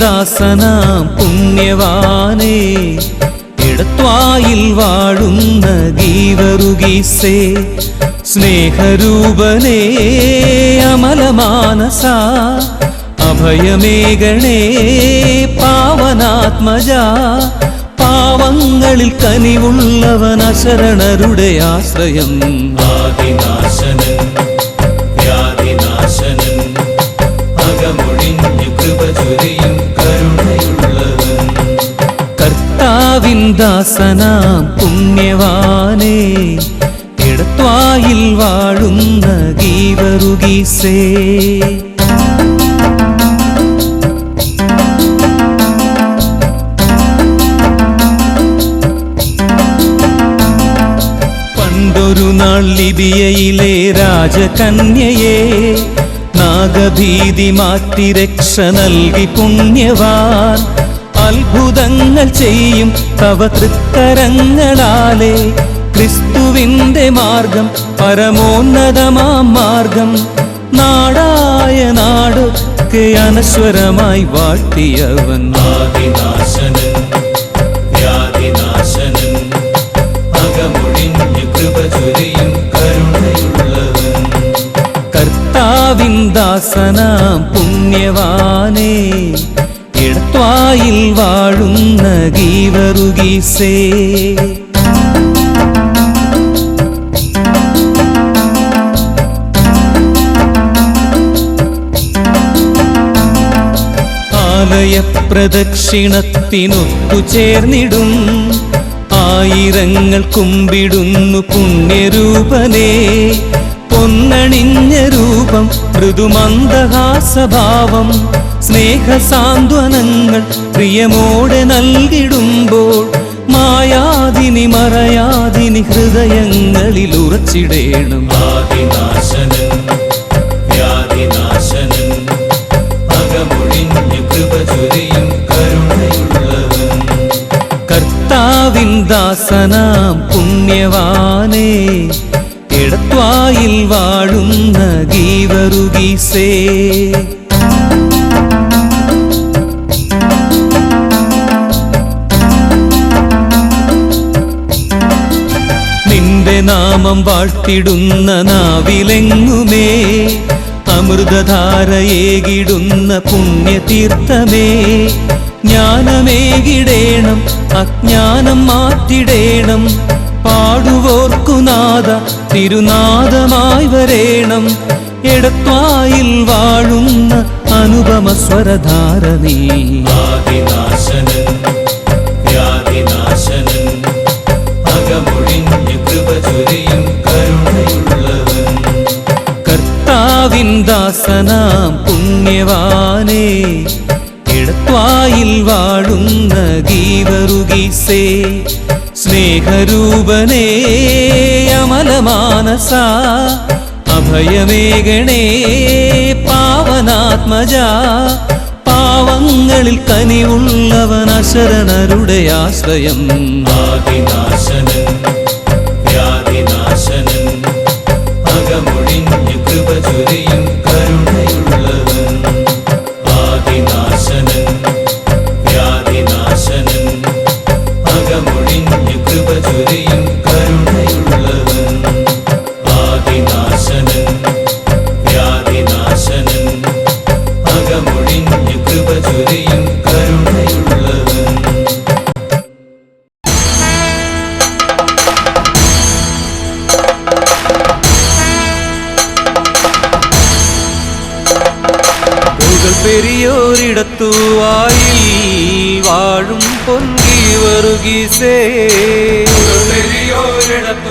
ദാസനാം പുണ്യവാനേ, ഇടത്വായിൽ വാഴുന്ന ഗീവറുഗീസേ, സ്നേഹരൂപനേ അമലമാനസ, അഭയമേകണേ പാവനാത്മജ, പാവങ്ങളിൽ കനിവുള്ളവൻ അശരണരുടെ ആശ്രയം. ആദിനാശനൻ വ്യാധിനാശനൻ, അകമൊഴിഞ്ഞു കൃപ ചൊരിയും കരുണയുള്ളവൻ. കർത്താവിൻ ദാസനാം പുണ്യവാനേ, ഇടത്വായിൽ വാഴുന്ന ഗീവറുഗീസേ. പണ്ടൊരു നാൾ ലിബിയയിലെ രാജകന്യയെ നാഗഭീതി മാറ്റി രക്ഷ നൽകി പുണ്യവാൻ. അത്ഭുതങ്ങൾ ചെയ്യും തവ തൃക്കരങ്ങളാലേ, ക്രിസ്തുവിന്റെ മാർഗം പരമോന്നതമാം മാർഗം. നാടായ നാടൊക്കെ അനശ്വരമായി വാഴ്ത്തിയവൻ. ആദിനാശനൻ വ്യാധിനാശനൻ, അകമൊഴിഞ്ഞു കൃപ ചൊരിയും കരുണയുള്ളവൻ. കർത്താവിൻ ദാസനാം പുണ്യവാനേ, ഇടത്വായിൽ വാഴുന്ന ഗീവറുഗീസേ. ആലയപ്രദക്ഷിണത്തിനൊത്തു ചേർന്നിടും ആയിരങ്ങൾ കുമ്പിടുന്നു പുണ്യരൂപനേ. പൊന്നണിഞ്ഞ രൂപം മൃദുമന്ദഹാസഭാവം, സ്നേഹസാന്ത്വനങ്ങൾ പ്രിയമോടെ നൽകിടുമ്പോൾ, മായാതിനി മറയാതിനി ഹൃദയങ്ങളിൽ ഉറച്ചിടേണം. ആദിനാശനൻ വ്യാധിനാശനൻ, അകമൊഴിഞ്ഞു കൃപ ചൊരിയും കരുണയുള്ളവൻ. കർത്താവിൻ ദാസനാം പുണ്യവാനേ, ഇടത്വായിൽ വാഴുന്ന ഗീവറുഗീസേ. നിന്റെ നാമം വാഴ്ത്തിടുന്ന നാവിലെങ്ങുമേ, അമൃതധാരയേകിടുന്ന പുണ്യതീർത്ഥമേ, ജ്ഞാനമേകിടേണം അജ്ഞാനം മാറ്റിടേണം. പാടുവോർക്കു നാദ തിരുനാദമായി വരേണം. എടത്വായിൽ വാഴുന്ന അനുപമ സ്വരധാര നീ. ആദിനാശനൻ വ്യാധിനാശനൻ, അകമൊഴിഞ്ഞു കൃപ ചൊരിയും കരുണയുള്ളവൻ. കർത്താവിൻ ദാസനാം പുണ്യവാനേ, ഇടത്വായിൽ വാഴുന്ന ഗീവറുഗീസേ, സ്നേഹരൂപനേ അമലമാനസ, അഭയമേകണേ പാവനാത്മജ, പാവങ്ങളിൽ കനിവുള്ളവൻ അശരണരുടെ ആശ്രയം. ആദിനാശനൻ വ്യാധിനാശനൻ, അകമൊഴിഞ്ഞു കൃപ ചൊരിയും കരുണയുള്ളവൻ. ആദിനാശനൻ വ്യാധിനാശനൻ, അകമൊഴിഞ്ഞു കൃപ ചൊരിയും കരുണയുള്ളവൻ. ആദിനാശനൻ വ്യാധിനാശനൻ, അകമൊഴിഞ്ഞു കൃപ ചൊരിയും കരുണയുള്ളവൻ. പെരിയോരിടത്തുവായിൽ വാഴും പൊൻഗീവറുഗീസേ, പെരിയോരിടത്തുവായിൽ